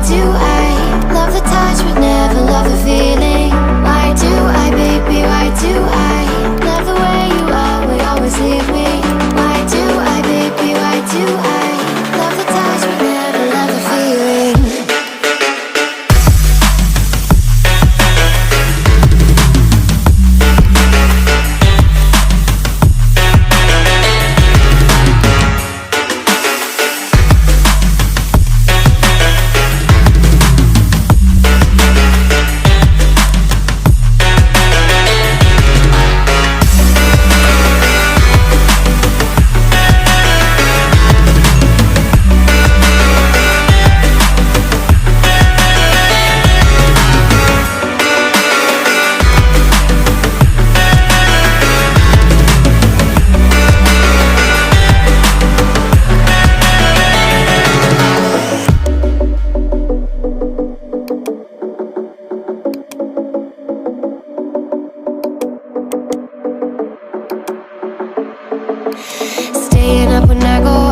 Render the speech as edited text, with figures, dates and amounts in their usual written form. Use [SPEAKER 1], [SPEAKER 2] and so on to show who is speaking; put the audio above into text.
[SPEAKER 1] do I love the touch but never love the feeling? Why do I, baby, why do I love the way you always leave me? Why do I, baby, why do I love the touch but never love the feeling? Staying up when I go